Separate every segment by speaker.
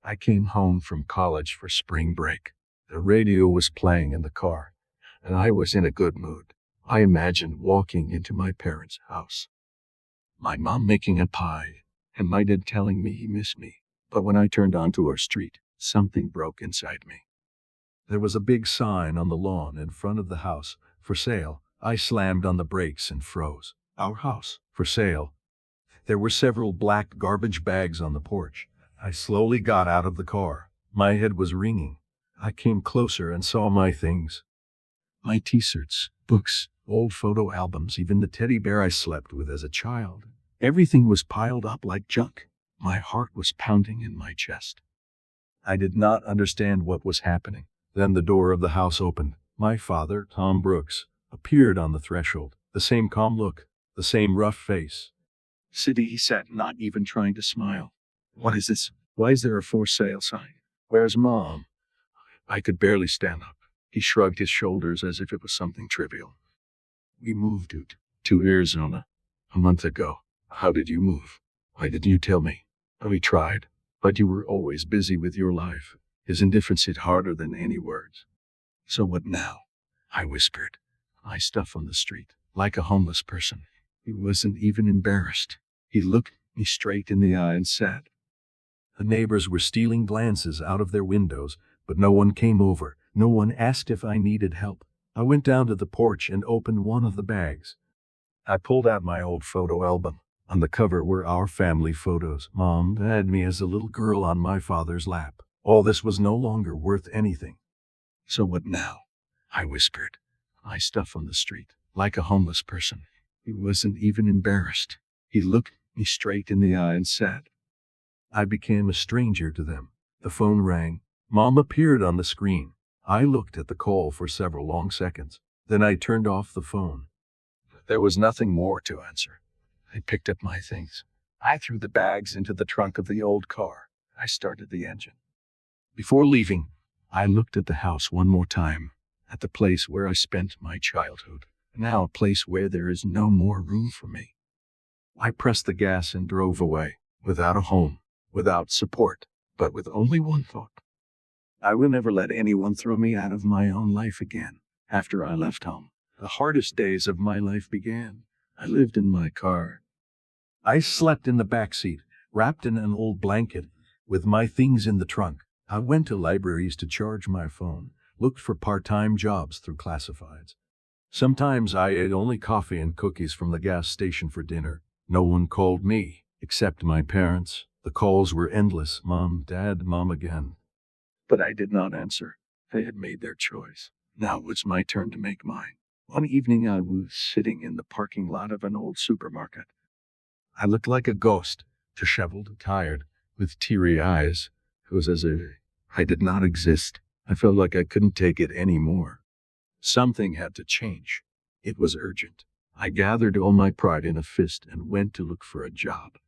Speaker 1: I came home from college for spring break. The radio was playing in the car, and I was in a good mood. I imagined walking into my parents' house, my mom making a pie, and my dad telling me he missed me. But when I turned onto our street, something broke inside me. There was a big sign on the lawn in front of the house, for sale. I slammed on the brakes and froze. Our house, for sale. There were several black garbage bags on the porch. I slowly got out of the car. My head was ringing. I came closer and saw my things. My t-shirts, books, old photo albums, even the teddy bear I slept with as a child. Everything was piled up like junk. My heart was pounding in my chest. I did not understand what was happening. Then the door of the house opened. My father, Tom Brooks, appeared on the threshold. The same calm look, the same rough face. "City," he said, not even trying to smile. "What is this? Why is there a for sale sign? Where's Mom?" I could barely stand up. He shrugged his shoulders as if it was something trivial. "We moved to Arizona a month ago." "How did you move? Why didn't you tell me?" "We tried, but you were always busy with your life." His indifference hit harder than any words. "So what now?" I whispered. "I stuff on the street, like a homeless person." He wasn't even embarrassed. He looked me straight in the eye and said, "The neighbors were stealing glances out of their windows, but no one came over. No one asked if I needed help." I went down to the porch and opened one of the bags. I pulled out my old photo album. On the cover were our family photos. Mom had me as a little girl on my father's lap. All this was no longer worth anything. "So what now?" I whispered. "I stuff on the street, like a homeless person." He wasn't even embarrassed. He looked me straight in the eye and said, I became a stranger to them. The phone rang. Mom appeared on the screen. I looked at the call for several long seconds. Then I turned off the phone. There was nothing more to answer. I picked up my things. I threw the bags into the trunk of the old car. I started the engine. Before leaving, I looked at the house one more time, at the place where I spent my childhood, now a place where there is no more room for me. I pressed the gas and drove away, without a home, without support, but with only one thought. I will never let anyone throw me out of my own life again. After I left home, the hardest days of my life began. I lived in my car. I slept in the back seat, wrapped in an old blanket, with my things in the trunk. I went to libraries to charge my phone, looked for part-time jobs through classifieds. Sometimes I ate only coffee and cookies from the gas station for dinner. No one called me, except my parents. The calls were endless. Mom, Dad, Mom again. But I did not answer. They had made their choice. Now it was my turn to make mine. One evening I was sitting in the parking lot of an old supermarket. I looked like a ghost, disheveled, tired, with teary eyes. It was as if I did not exist. I felt like I couldn't take it anymore. Something had to change. It was urgent. I gathered all my pride in a fist and went to look for a job.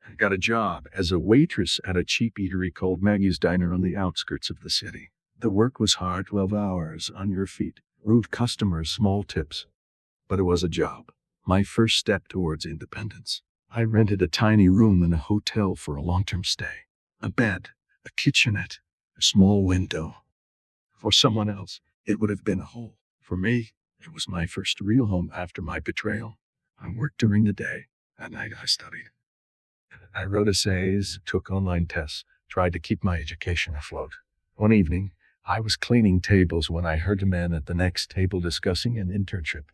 Speaker 1: I got a job as a waitress at a cheap eatery called Maggie's Diner on the outskirts of the city. The work was hard, 12 hours on your feet, rude customers, small tips. But it was a job, my first step towards independence. I rented a tiny room in a hotel for a long-term stay. A bed, a kitchenette, a small window. For someone else, it would have been a hole. For me, it was my first real home after my betrayal. I worked during the day. At night I studied. I wrote essays, took online tests, tried to keep my education afloat. One evening, I was cleaning tables when I heard a man at the next table discussing an internship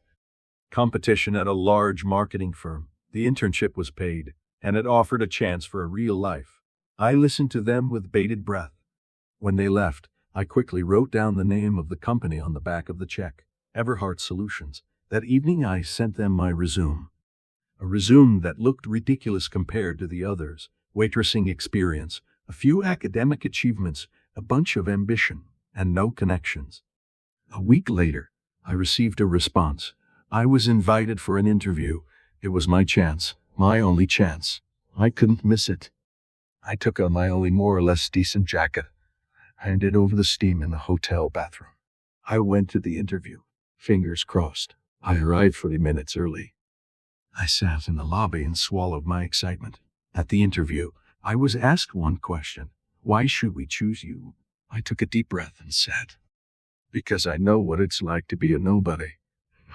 Speaker 1: competition at a large marketing firm. The internship was paid, and it offered a chance for a real life. I listened to them with bated breath. When they left, I quickly wrote down the name of the company on the back of the check, Everhart Solutions. That evening I sent them my resume. A resume that looked ridiculous compared to the others. Waitressing experience, a few academic achievements, a bunch of ambition, and no connections. A week later, I received a response. I was invited for an interview. It was my chance, my only chance. I couldn't miss it. I took on my only more or less decent jacket, handed over the steam in the hotel bathroom. I went to the interview, fingers crossed. I arrived 40 minutes early. I sat in the lobby and swallowed my excitement. At the interview, I was asked one question. Why should we choose you? I took a deep breath and said, because I know what it's like to be a nobody.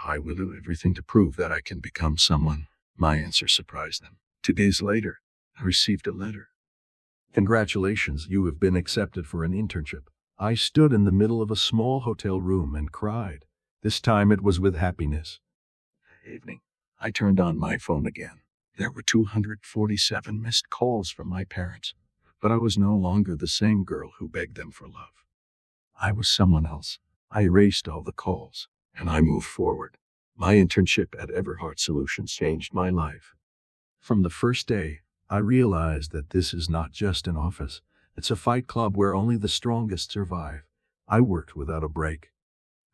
Speaker 1: I will do everything to prove that I can become someone. My answer surprised them. 2 days later, I received a letter. Congratulations, you have been accepted for an internship. I stood in the middle of a small hotel room and cried. This time it was with happiness. Evening, I turned on my phone again. There were 247 missed calls from my parents, but I was no longer the same girl who begged them for love. I was someone else. I erased all the calls, and I moved forward. My internship at Everhart Solutions changed my life. From the first day, I realized that this is not just an office. It's a fight club where only the strongest survive. I worked without a break.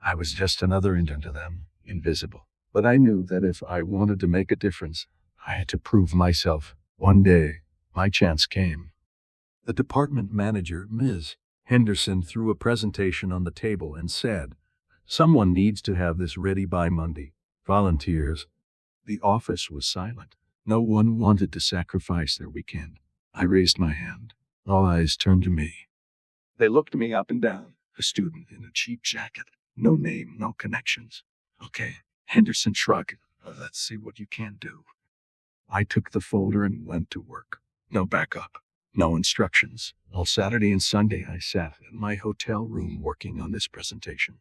Speaker 1: I was just another intern to them, invisible. But I knew that if I wanted to make a difference, I had to prove myself. One day, my chance came. The department manager, Ms. Henderson, threw a presentation on the table and said, "Someone needs to have this ready by Monday. Volunteers." The office was silent. No one wanted to sacrifice their weekend. I raised my hand. All eyes turned to me. They looked me up and down. A student in a cheap jacket. No name, no connections. Okay, Henderson shrugged. Let's see what you can do. I took the folder and went to work. No backup. No instructions. All Saturday and Sunday I sat in my hotel room working on this presentation.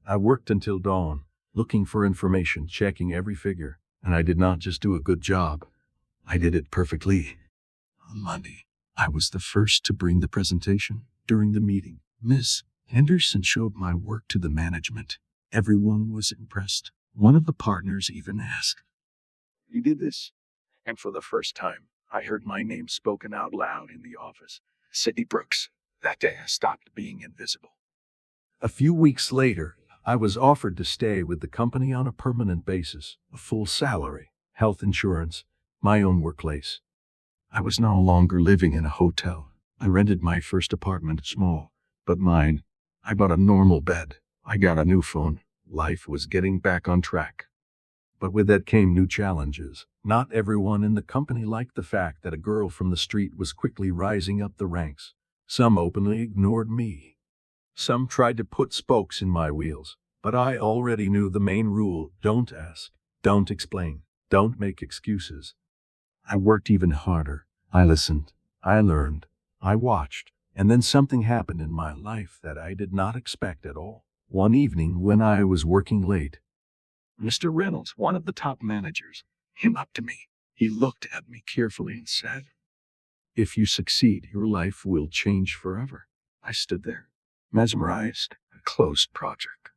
Speaker 1: I worked until dawn, looking for information, checking every figure, and I did not just do a good job. I did it perfectly. On Monday, I was the first to bring the presentation. During the meeting, Miss Henderson showed my work to the management. Everyone was impressed. One of the partners even asked, "You did this?" And for the first time, I heard my name spoken out loud in the office. Sidney Brooks. That day I stopped being invisible. A few weeks later, I was offered to stay with the company on a permanent basis, a full salary, health insurance, my own workplace. I was no longer living in a hotel. I rented my first apartment, small, but mine. I bought a normal bed. I got a new phone. Life was getting back on track. But with that came new challenges. Not everyone in the company liked the fact that a girl from the street was quickly rising up the ranks. Some openly ignored me. Some tried to put spokes in my wheels. But I already knew the main rule: don't ask, don't explain, don't make excuses. I worked even harder. I listened, I learned, I watched, and then something happened in my life that I did not expect at all. One evening when I was working late, Mr. Reynolds, one of the top managers, came up to me. He looked at me carefully and said, "If you succeed, your life will change forever." I stood there, mesmerized. A closed project.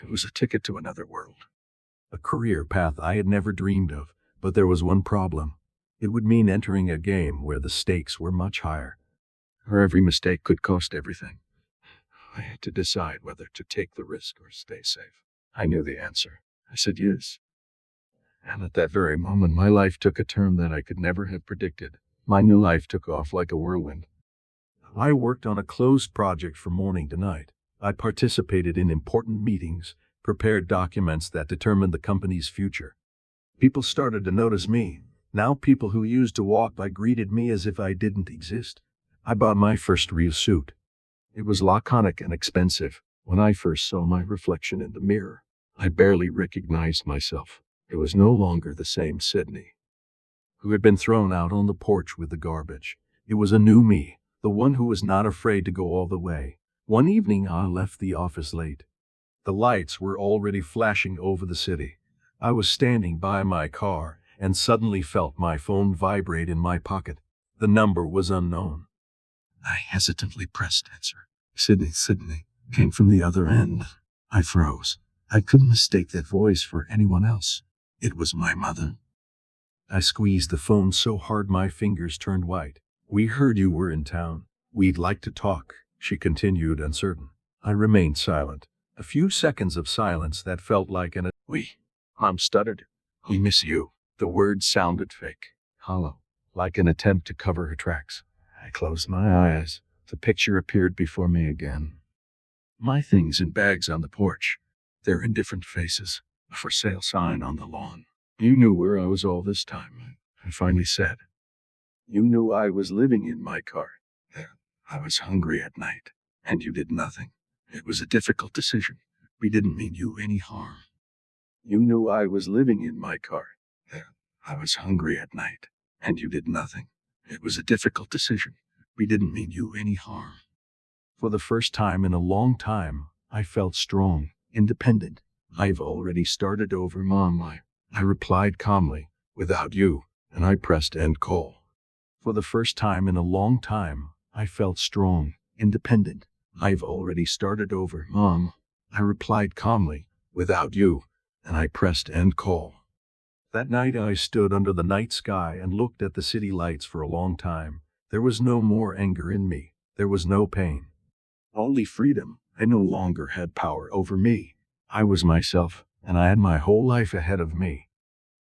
Speaker 1: It was a ticket to another world. A career path I had never dreamed of, but there was one problem. It would mean entering a game where the stakes were much higher, where every mistake could cost everything. I had to decide whether to take the risk or stay safe. I knew the answer. I said yes. And at that very moment, my life took a turn that I could never have predicted. My new life took off like a whirlwind. I worked on a closed project from morning to night. I participated in important meetings, prepared documents that determined the company's future. People started to notice me. Now people who used to walk by greeted me as if I didn't exist. I bought my first real suit. It was laconic and expensive. When I first saw my reflection in the mirror, I barely recognized myself. It was no longer the same Sydney who had been thrown out on the porch with the garbage. It was a new me, the one who was not afraid to go all the way. One evening I left the office late. The lights were already flashing over the city. I was standing by my car and suddenly felt my phone vibrate in my pocket. The number was unknown. I hesitantly pressed answer. Sydney, came from the other end. I froze. I couldn't mistake that voice for anyone else. It was my mother. I squeezed the phone so hard my fingers turned white. "We heard you were in town. We'd like to talk," she continued, uncertain. I remained silent. A few seconds of silence that felt like an "We," Mom stuttered. "We miss you." The words sounded fake, hollow, like an attempt to cover her tracks. I closed my eyes. The picture appeared before me again. My things in bags on the porch. They're in different faces. A for sale sign on the lawn. "You knew where I was all this time," I finally said. "You knew I was living in my car." There, I was hungry at night, and you did nothing. It was a difficult decision. We didn't mean you any harm. You knew I was living in my car. There. I was hungry at night, and you did nothing. It was a difficult decision. We didn't mean you any harm. For the first time in a long time, I felt strong, independent. I've already started over, Mom. I replied calmly, without you, and I pressed end call. For the first time in a long time, I felt strong, independent. I've already started over, Mom. I replied calmly, without you, and I pressed end call. That night I stood under the night sky and looked at the city lights for a long time. There was no more anger in me. There was no pain. Only freedom. I no longer had power over me. I was myself, and I had my whole life ahead of me.